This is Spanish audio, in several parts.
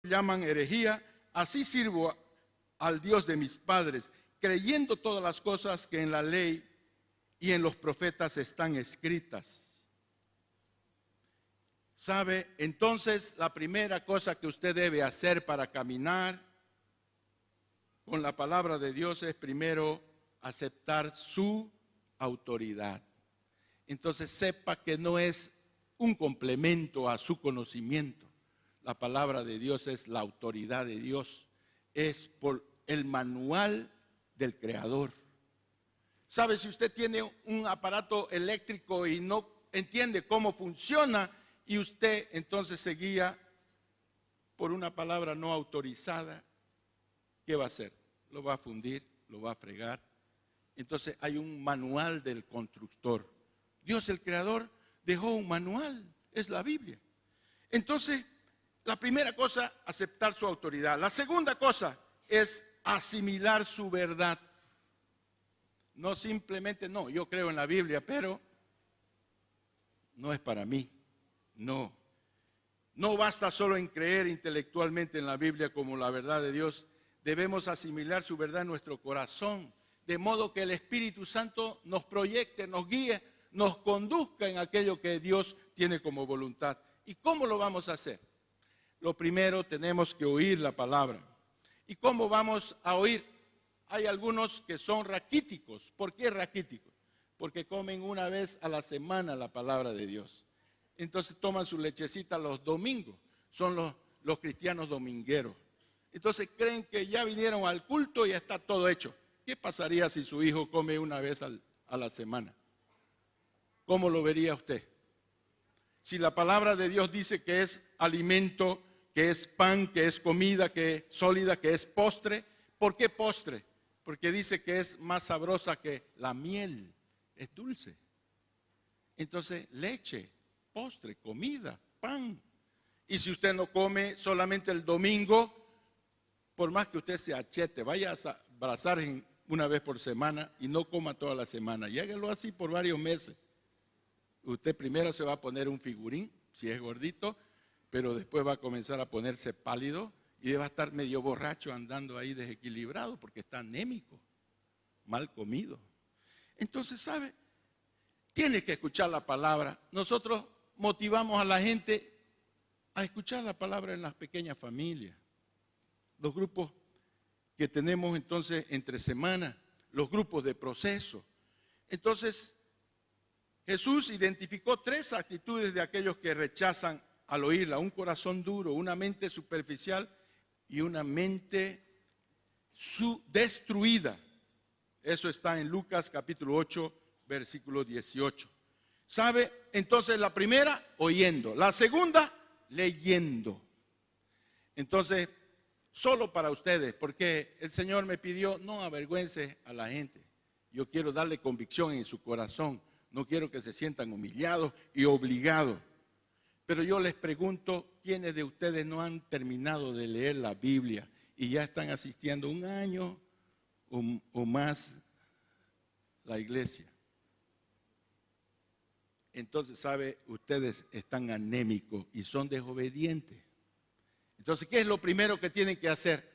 llaman herejía, así sirvo al Dios de mis padres, creyendo todas las cosas que en la ley y en los profetas están escritas. ¿Sabe? Entonces, la primera cosa que usted debe hacer para caminar con la palabra de Dios es primero aceptar su autoridad. Entonces, sepa que no es un complemento a su conocimiento. La palabra de Dios es la autoridad de Dios. Es por el manual del Creador. ¿Sabe? Si usted tiene un aparato eléctrico y no entiende cómo funciona, y usted entonces se guía por una palabra no autorizada, ¿qué va a hacer? Lo va a fundir, lo va a fregar. Entonces hay un manual del constructor. Dios el Creador dejó un manual, es la Biblia. Entonces, la primera cosa, aceptar su autoridad. La segunda cosa es asimilar su verdad. No simplemente, no, yo creo en la Biblia, pero no es para mí. No. No basta solo en creer intelectualmente en la Biblia como la verdad de Dios. Debemos asimilar su verdad en nuestro corazón, de modo que el Espíritu Santo nos proyecte, nos guíe, nos conduzca en aquello que Dios tiene como voluntad. ¿Y cómo lo vamos a hacer? Lo primero, tenemos que oír la palabra. ¿Y cómo vamos a oír? Hay algunos que son raquíticos. ¿Por qué raquíticos? Porque comen una vez a la semana la palabra de Dios. Entonces toman su lechecita los domingos. Son los cristianos domingueros. Entonces creen que ya vinieron al culto y ya está todo hecho. ¿Qué pasaría si su hijo come una vez a la semana? ¿Cómo lo vería usted? Si la palabra de Dios dice que es alimento, que es pan, que es comida, que es sólida, que es postre, ¿por qué postre? Porque dice que es más sabrosa que la miel, es dulce. Entonces, leche, postre, comida, pan. Y si usted no come solamente el domingo, por más que usted se achete, vaya a abrazar una vez por semana y no coma toda la semana. Y hágalo así por varios meses. Usted primero se va a poner un figurín, si es gordito, pero después va a comenzar a ponerse pálido y va a estar medio borracho andando ahí desequilibrado porque está anémico, mal comido. Entonces, ¿sabe? Tiene que escuchar la palabra. Nosotros motivamos a la gente a escuchar la palabra en las pequeñas familias. Los grupos que tenemos entonces entre semana, los grupos de proceso. Entonces, Jesús identificó 3 actitudes de aquellos que rechazan al oírla: un corazón duro, una mente superficial y una mente destruida. Eso está en Lucas capítulo 8, versículo 18. ¿Sabe? Entonces la primera, oyendo. La segunda, leyendo. Entonces, solo para ustedes, porque el Señor me pidió, no avergüence a la gente. Yo quiero darle convicción en su corazón. No quiero que se sientan humillados y obligados. Pero yo les pregunto, ¿quiénes de ustedes no han terminado de leer la Biblia y ya están asistiendo un año o más la iglesia? Entonces, ¿sabe? Ustedes están anémicos y son desobedientes. Entonces, ¿qué es lo primero que tienen que hacer?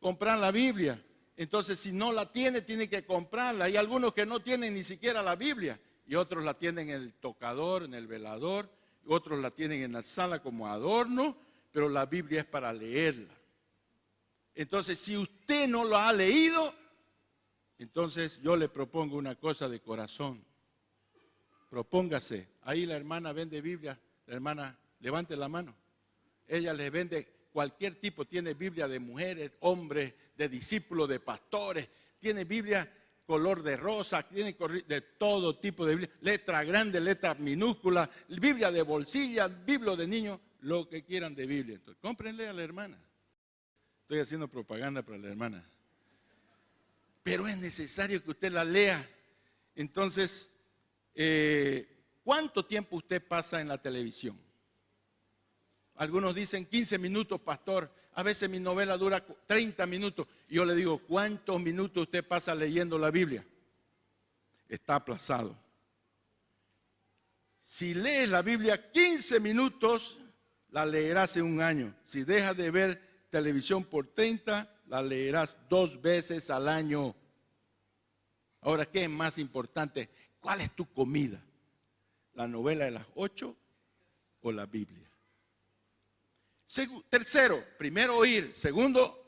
Comprar la Biblia. Entonces, si no la tiene que comprarla. Hay algunos que no tienen ni siquiera la Biblia. Y otros la tienen en el tocador, en el velador. Otros la tienen en la sala como adorno. Pero la Biblia es para leerla. Entonces, si usted no lo ha leído, entonces yo le propongo una cosa de corazón. Propóngase. Ahí la hermana vende Biblia. La hermana, levante la mano. Ella les vende cualquier tipo. Tiene Biblia de mujeres, hombres, de discípulos, de pastores. Tiene Biblia color de rosa. Tiene de todo tipo de Biblia. Letra grande, letra minúscula. Biblia de bolsilla, Biblia de niños. Lo que quieran de Biblia. Entonces, cómprenle a la hermana. Estoy haciendo propaganda para la hermana. Pero es necesario que usted la lea. Entonces, ¿cuánto tiempo usted pasa en la televisión? Algunos dicen 15 minutos, pastor. A veces mi novela dura 30 minutos. Y yo le digo, ¿cuántos minutos usted pasa leyendo la Biblia? Está aplazado. Si lee la Biblia 15 minutos, la leerás en un año. Si dejas de ver televisión por 30, la leerás 2 veces al año. Ahora, ¿qué es más importante? ¿Cuál es tu comida? ¿La novela de las 8 o la Biblia? Tercero, primero oír. Segundo,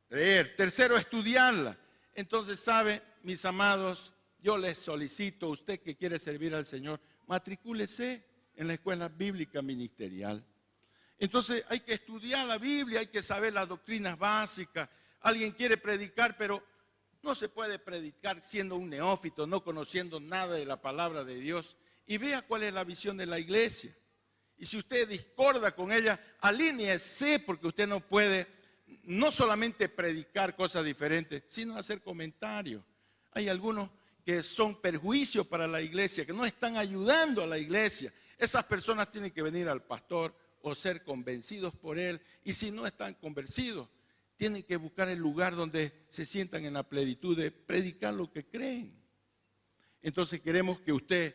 leer. Tercero, estudiarla. Entonces, ¿sabe, mis amados? Yo les solicito, usted que quiere servir al Señor, matricúlese en la escuela bíblica ministerial. Entonces hay que estudiar la Biblia, hay que saber las doctrinas básicas. Alguien quiere predicar, pero no se puede predicar siendo un neófito, no conociendo nada de la palabra de Dios. Y vea cuál es la visión de la iglesia. Y si usted discorda con ella, alíñese, porque usted no puede no solamente predicar cosas diferentes, sino hacer comentarios. Hay algunos que son perjuicios para la iglesia, que no están ayudando a la iglesia. Esas personas tienen que venir al pastor o ser convencidos por él. Y si no están convencidos, tienen que buscar el lugar donde se sientan en la plenitud de predicar lo que creen. Entonces queremos que usted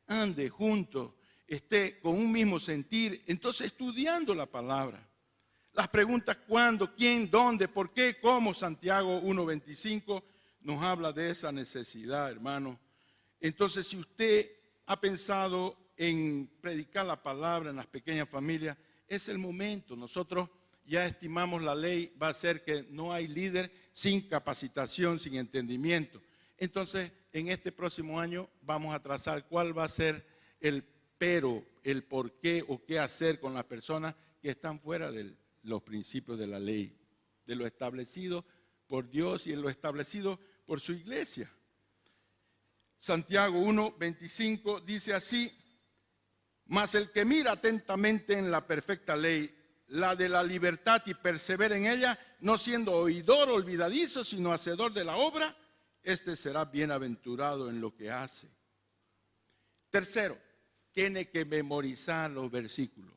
ande junto, esté con un mismo sentir, entonces estudiando la palabra. Las preguntas cuándo, quién, dónde, por qué, cómo, Santiago 1:25 nos habla de esa necesidad, hermano. Entonces, si usted ha pensado en predicar la palabra en las pequeñas familias, es el momento. Nosotros ya estimamos la ley, va a ser que no hay líder sin capacitación, sin entendimiento. Entonces, en este próximo año vamos a trazar cuál va a ser el pero, el por qué o qué hacer con las personas que están fuera de los principios de la ley, de lo establecido por Dios y en lo establecido por su iglesia. Santiago 1:25 dice así: mas el que mira atentamente en la perfecta ley, la de la libertad, y persevera en ella, no siendo oidor olvidadizo, sino hacedor de la obra, este será bienaventurado en lo que hace. Tercero, tiene que memorizar los versículos.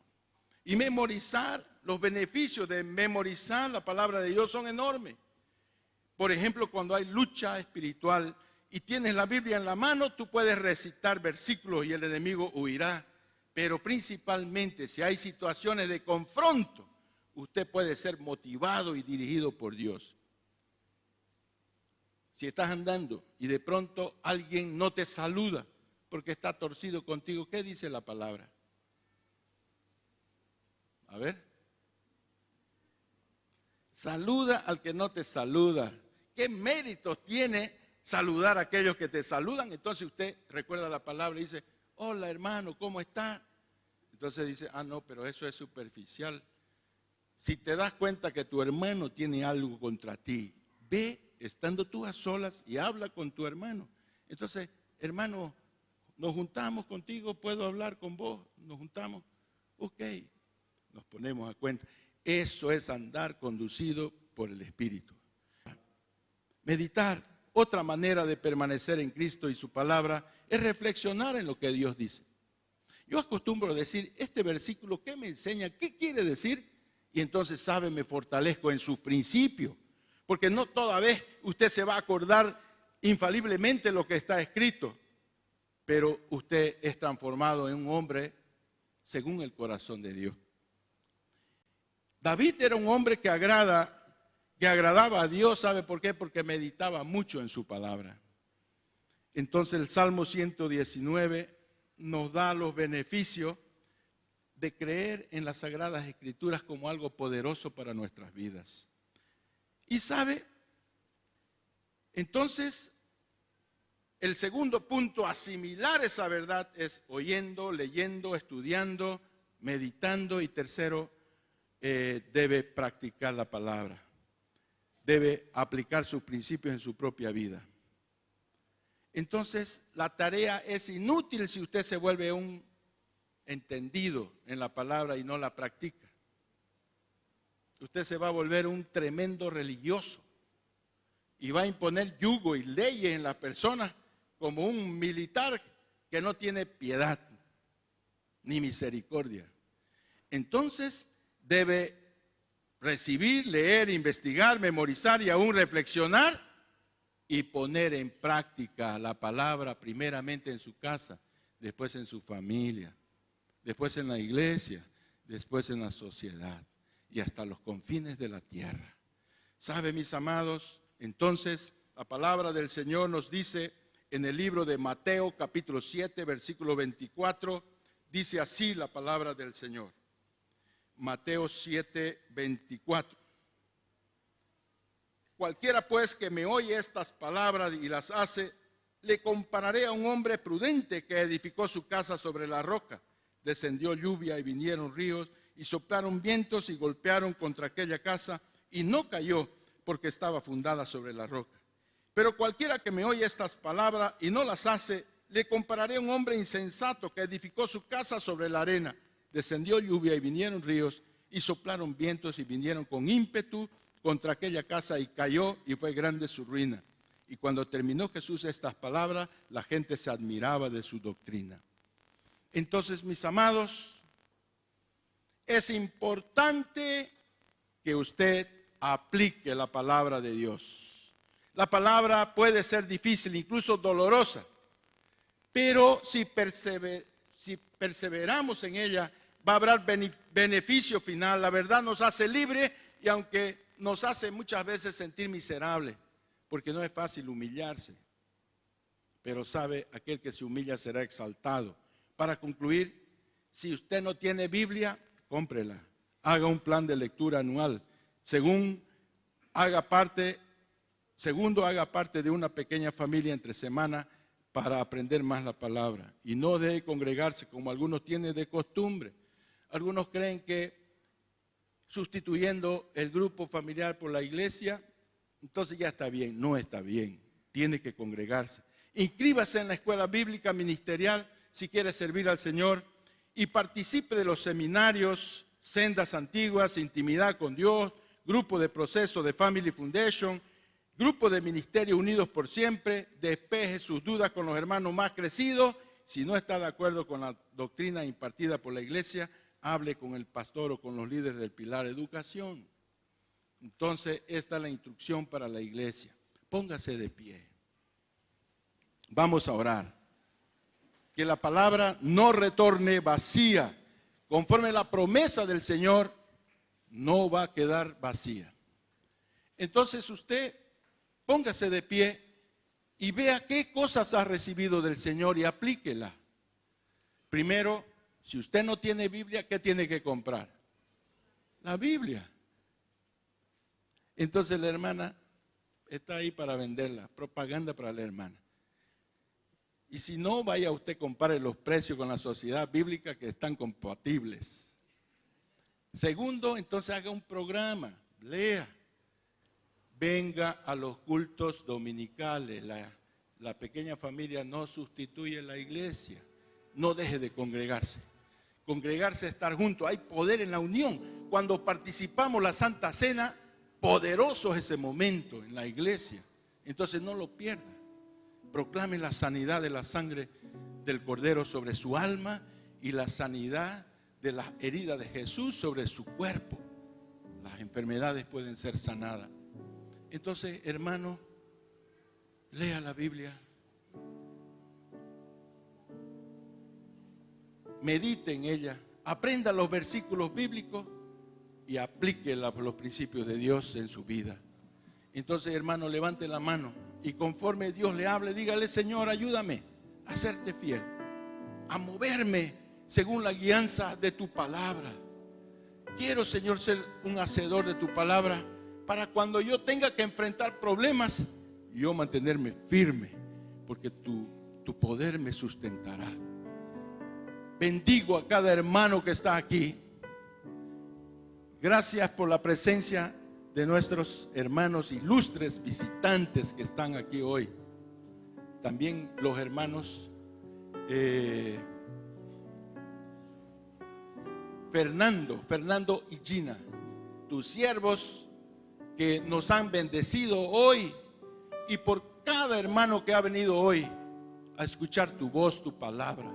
Y memorizar, los beneficios de memorizar la palabra de Dios son enormes. Por ejemplo, cuando hay lucha espiritual y tienes la Biblia en la mano, tú puedes recitar versículos y el enemigo huirá. Pero principalmente si hay situaciones de confronto, usted puede ser motivado y dirigido por Dios. Si estás andando y de pronto alguien no te saluda porque está torcido contigo, ¿qué dice la palabra? A ver. Saluda al que no te saluda. ¿Qué méritos tiene saludar a aquellos que te saludan? Entonces usted recuerda la palabra y dice: hola hermano, ¿cómo está? Entonces dice: ah, no, pero eso es superficial. Si te das cuenta que tu hermano tiene algo contra ti, ve estando tú a solas y habla con tu hermano. Entonces, hermano, nos juntamos contigo, puedo hablar con vos, nos juntamos, ok, nos ponemos a cuenta. Eso es andar conducido por el Espíritu. Meditar, otra manera de permanecer en Cristo y su palabra, es reflexionar en lo que Dios dice. Yo acostumbro a decir: este versículo, ¿qué me enseña? ¿Qué quiere decir? Y entonces, sabe, me fortalezco en sus principios. Porque no toda vez usted se va a acordar infaliblemente lo que está escrito, pero usted es transformado en un hombre según el corazón de Dios. David era un hombre que agradaba a Dios. ¿Sabe por qué? Porque meditaba mucho en su palabra. Entonces el Salmo 119 nos da los beneficios de creer en las Sagradas Escrituras como algo poderoso para nuestras vidas. Y sabe, entonces, el segundo punto, asimilar esa verdad, es oyendo, leyendo, estudiando, meditando. Y tercero, debe practicar la palabra. Debe aplicar sus principios en su propia vida. Entonces, la tarea es inútil si usted se vuelve un entendido en la palabra y no la practica. Usted se va a volver un tremendo religioso y va a imponer yugo y leyes en las personas como un militar que no tiene piedad ni misericordia. Entonces debe recibir, leer, investigar, memorizar y aún reflexionar y poner en práctica la palabra, primeramente en su casa, después en su familia, después en la iglesia, después en la sociedad y hasta los confines de la tierra. ¿Sabe, mis amados? Entonces, la palabra del Señor nos dice en el libro de Mateo, capítulo 7, versículo 24, dice así la palabra del Señor. Mateo 7, 24. Cualquiera pues que me oye estas palabras y las hace, le compararé a un hombre prudente que edificó su casa sobre la roca. Descendió lluvia y vinieron ríos y soplaron vientos y golpearon contra aquella casa y no cayó porque estaba fundada sobre la roca. Pero cualquiera que me oye estas palabras y no las hace, le compararé a un hombre insensato que edificó su casa sobre la arena. Descendió lluvia y vinieron ríos y soplaron vientos y vinieron con ímpetu contra aquella casa y cayó y fue grande su ruina. Y cuando terminó Jesús estas palabras, la gente se admiraba de su doctrina. Entonces, mis amados, es importante que usted aplique la palabra de Dios. La palabra puede ser difícil, incluso dolorosa, pero si perseveramos en ella, va a haber beneficio final. La verdad nos hace libre y aunque nos hace muchas veces sentir miserables, porque no es fácil humillarse. Pero sabe, aquel que se humilla será exaltado. Para concluir, si usted no tiene Biblia, cómprela. Haga un plan de lectura anual. Segundo, haga parte de una pequeña familia entre semana para aprender más la palabra. Y no deje congregarse como algunos tienen de costumbre. Algunos creen que sustituyendo el grupo familiar por la iglesia, entonces ya está bien. No está bien, tiene que congregarse. Inscríbase en la escuela bíblica ministerial si quiere servir al Señor y participe de los seminarios, sendas antiguas, intimidad con Dios, grupo de proceso de Family Foundation, grupo de ministerio Unidos por Siempre. Despeje sus dudas con los hermanos más crecidos. Si no está de acuerdo con la doctrina impartida por la iglesia, hable con el pastor o con los líderes del Pilar Educación. Entonces, esta es la instrucción para la iglesia. Póngase de pie. Vamos a orar. Que la palabra no retorne vacía. Conforme a la promesa del Señor, no va a quedar vacía. Entonces usted póngase de pie y vea qué cosas ha recibido del Señor y aplíquela. Primero, si usted no tiene Biblia, ¿qué tiene que comprar? La Biblia. Entonces la hermana está ahí para venderla, propaganda para la hermana. Y si no, vaya usted, compare los precios con la sociedad bíblica que están compatibles. Segundo, entonces haga un programa, lea. Venga a los cultos dominicales. La pequeña familia no sustituye la iglesia. No deje de congregarse. Congregarse es estar juntos. Hay poder en la unión. Cuando participamos la Santa Cena, poderoso es ese momento en la iglesia. Entonces no lo pierda. Proclame la sanidad de la sangre del Cordero sobre su alma y la sanidad de las heridas de Jesús sobre su cuerpo. Las enfermedades pueden ser sanadas. Entonces, hermano, lea la Biblia. Medite en ella. Aprenda los versículos bíblicos y aplique los principios de Dios en su vida. Entonces, hermano, levante la mano y conforme Dios le hable, dígale: Señor, ayúdame a serte fiel, a moverme según la guianza de tu palabra. Quiero, Señor, ser un hacedor de tu palabra para cuando yo tenga que enfrentar problemas, yo mantenerme firme, porque tu poder me sustentará. Bendigo a cada hermano que está aquí. Gracias por la presencia de nuestros hermanos ilustres visitantes que están aquí hoy. También los hermanos Fernando y Gina, tus siervos que nos han bendecido hoy, y por cada hermano que ha venido hoy a escuchar tu voz, tu palabra.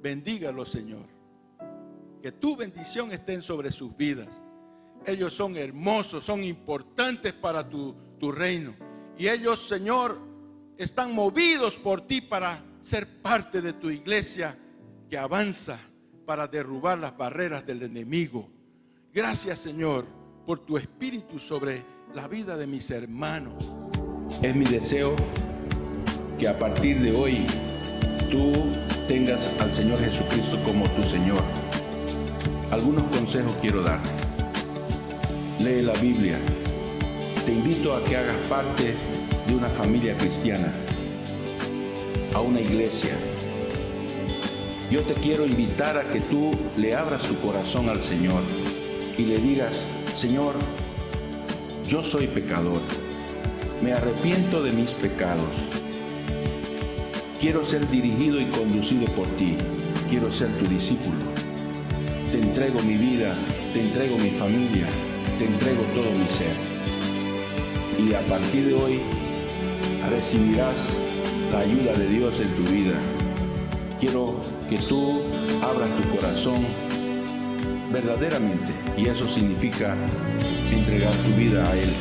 Bendígalo, Señor. Que tu bendición esté sobre sus vidas. Ellos son hermosos, son importantes para tu reino. Y ellos, Señor, están movidos por ti para ser parte de tu iglesia que avanza para derrubar las barreras del enemigo. Gracias, Señor, por tu espíritu sobre la vida de mis hermanos. Es mi deseo que a partir de hoy tú tengas al Señor Jesucristo como tu Señor. Algunos consejos quiero darte. Lee la Biblia. Te invito a que hagas parte de una familia cristiana, a una iglesia. Yo te quiero invitar a que tú le abras tu corazón al Señor y le digas: Señor, yo soy pecador, me arrepiento de mis pecados, quiero ser dirigido y conducido por ti, quiero ser tu discípulo. Te entrego mi vida, te entrego mi familia, te entrego todo mi ser. Y a partir de hoy recibirás la ayuda de Dios en tu vida. Quiero que tú abras tu corazón verdaderamente, y eso significa entregar tu vida a Él,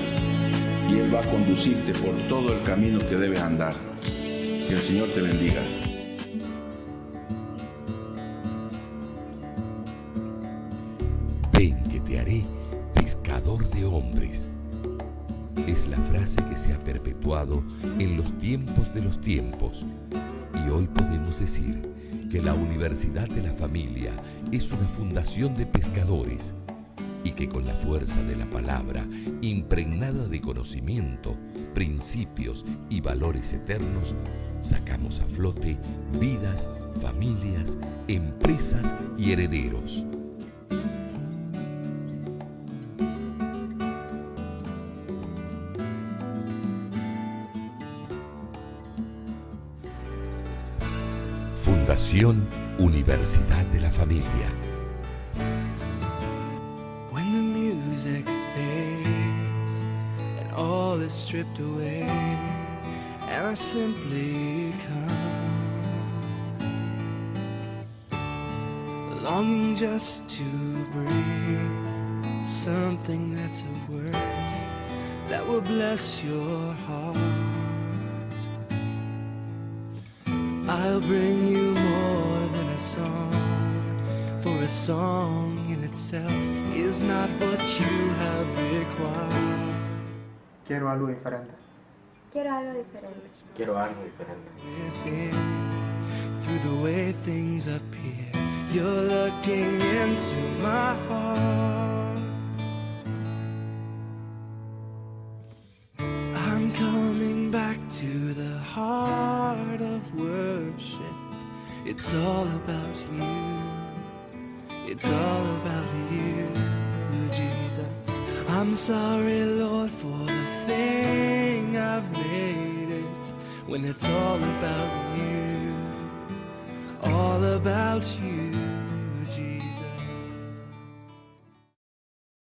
y Él va a conducirte por todo el camino que debes andar. Que el Señor te bendiga. Ven que te haré pescador de hombres. Es la frase que se ha perpetuado en los tiempos de los tiempos, y hoy podemos decir que la Universidad de la Familia es una fundación de pescadores, y que con la fuerza de la palabra, impregnada de conocimiento, principios y valores eternos, sacamos a flote vidas, familias, empresas y herederos. Fundación Universidad de la Familia. When the music fades and all is stripped away, and I simply come, longing just to bring something that's of worth that will bless your heart. I'll bring you more than a song, for a song in itself is not what you have required. Quiero algo diferente. Quiero algo diferente. Quiero algo diferente. Within, through the way things appear, you're looking into my heart. I'm coming back to the heart of worship. It's all about you. It's all about you, Jesus. I'm sorry, Lord, for the thing I've made it, when it's all about you, Jesus.